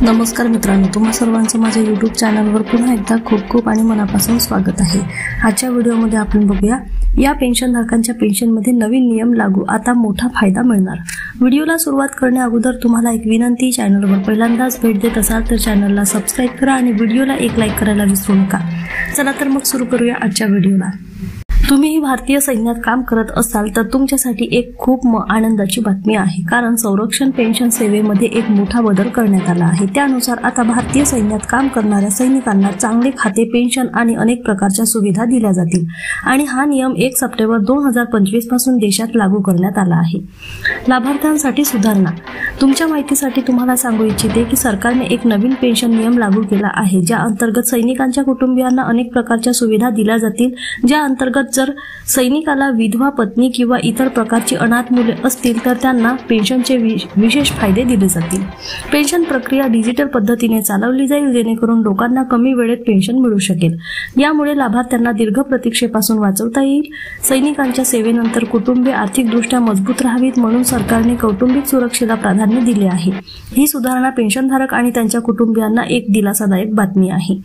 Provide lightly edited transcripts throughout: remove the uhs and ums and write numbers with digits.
नमस्कार मित्रांनो, तुम्हा सर्वांचं माझ्या YouTube चॅनलवर पुन्हा एकदा खूप खूप आणि मनापासून स्वागत आहे। आजच्या व्हिडिओमध्ये आपण बघूया या पेन्शनधारकांच्या पेन्शनमध्ये नवीन नियम लागू, आता मोठा फायदा मिळणार। व्हिडिओला सुरुवात करण्याअगोदर तुम्हाला एक विनंती, चॅनलवर पहिल्यांदाच भेट देत असाल तर चॅनलला सबस्क्राइब करा आणि व्हिडिओला एक लाईक करायला विसरू नका। चला तर मग सुरू करूया आजच्या व्हिडिओला। तुम्ही भारतीय सैन्यात काम करत असाल तर तुमच्यासाठी एक खूप आनंदाची बातमी आहे, कारण संरक्षण पेन्शन सेवेमध्ये एक मोठा बदल करण्यात आला आहे। त्यानुसार आता भारतीय सैन्यात काम करणाऱ्या सैनिकांना चांगले खाते, पेन्शन आणि अनेक प्रकारच्या सुविधा दिल्या जातील आणि हा नियम 1 सप्टेंबर 2025 पासून देशात लागू करण्यात आला आहे। लाभार्थ्यांसाठी सुधारणा। तुमच्या माहितीसाठी तुम्हाला सांगू इच्छिते की सरकारने एक नवीन पेन्शन नियम लागू केला आहे, ज्या अंतर्गत सैनिकांच्या कुटुंबियांना अनेक प्रकारच्या सुविधा दिल्या जातील, ज्या अंतर्गत जर सैनिकाला विधवा पत्नी किंवा इतर प्रकारची अनाथ मुले असतील तर त्यांना पेन्शनचे विशेष फायदे दिले जातील। पेन्शन प्रक्रिया डिजिटल पद्धतीने चालवली जाईल, जेणेकरून लोकांना कमी वेळेत पेन्शन मिळू शकेल। यामुळे लाभार्थ्यांना दीर्घ प्रतीक्षेपासून वाचवता येईल। सैनिकांच्या सेवेनंतर कुटुंबे आर्थिकदृष्ट्या मजबूत राहावीत म्हणून सरकारने कौटुंबिक सुरक्षेला प्राधान्य दिले आहे। ही सुधारणा पेन्शनधारक आणि त्यांच्या कुटुंबियांना एक दिलासादायक बातमी आहे।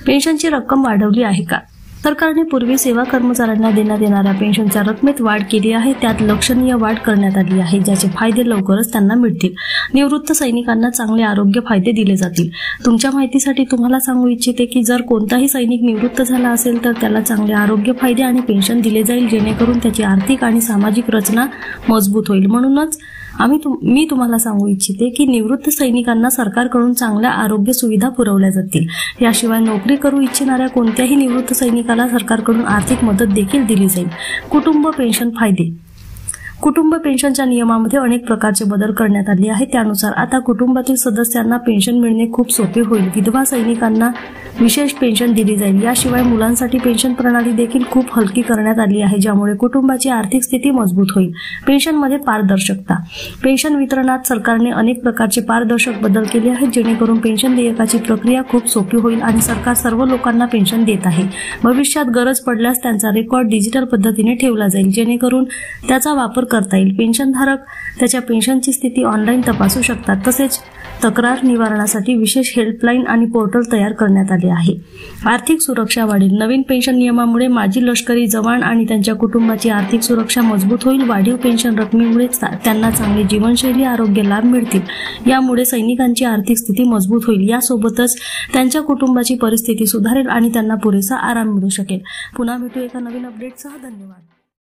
पेन्शनची रक्कम वाढवली आहे का? सरकारने पूर्वी सेवा कर्मचाऱ्यांना देण्यात येणाऱ्या पेन्शनच्या रकमेत वाढ केली आहे, त्यात लक्षणीय वाढ करण्यात आली आहे, ज्याचे फायदे लवकरच त्यांना मिळतील। निवृत्त सैनिकांना चांगले आरोग्य फायदे दिले जातील। तुमच्या माहितीसाठी तुम्हाला सांगू इच्छिते की जर कोणताही सैनिक निवृत्त झाला असेल तर त्याला चांगले आरोग्य फायदे आणि पेन्शन दिले जाईल, जेणेकरून त्याची आर्थिक आणि सामाजिक रचना मजबूत होईल। म्हणूनच मी तुम्हाला सांगू इच्छिते की निवृत्त सैनिकांना सरकारकडून चांगल्या आरोग्य सुविधा पुरवल्या जातील। याशिवाय नोकरी करू इच्छिणाऱ्या कोणत्याही निवृत्त सैनिकाला सरकारकडून आर्थिक मदत देखील दिली जाईल। कुटुंब पेन्शन फायदे। कुटुंब पेन्शनच्या नियमामध्ये अनेक प्रकारचे बदल करण्यात आले आहेत। त्यानुसार आता कुटुंबातील सदस्यांना पेन्शन मिळणे खूप सोपे होईल। विधवा सैनिकांना विशेष पेन्शन दिली जाईल। याशिवाय मुलांसाठी पेन्शन प्रणाली देखील खूप हलकी करण्यात आली आहे, ज्यामुळे कुटुंबाची आर्थिक स्थिती मजबूत होईल। पेन्शनमध्ये पारदर्शकता। पेन्शन वितरणात सरकारने अनेक प्रकारचे पारदर्शक बदल केले आहेत, जेणेकरून पेन्शन देयकाची प्रक्रिया खूप सोपी होईल आणि सरकार सर्व लोकांना पेन्शन देत आहे। भविष्यात गरज पडल्यास त्यांचा रेकॉर्ड डिजिटल पद्धतीने ठेवला जाईल, जेणेकरून त्याचा वापर करता येईल। पेन्शनधारक त्याच्या पेन्शनची स्थिती ऑनलाईन तपासू शकतात। तसेच तक्रार निवारणासाठी विशेष हेल्पलाईन आणि पोर्टल तयार करण्यात आले आहे। आर्थिक सुरक्षा वाढेल। नवीन पेन्शन नियमामुळे माजी लष्करी जवान आणि त्यांच्या कुटुंबाची आर्थिक सुरक्षा मजबूत होईल। वाढीव पेन्शन रकमेमुळे त्यांना चांगली जीवनशैली, आरोग्य लाभ मिळतील। यामुळे सैनिकांची आर्थिक स्थिती मजबूत होईल। यासोबतच त्यांच्या कुटुंबाची परिस्थिती सुधारेल आणि त्यांना पुरेसा आराम मिळू शकेल। पुन्हा भेटू एका नवीन अपडेटसह। धन्यवाद।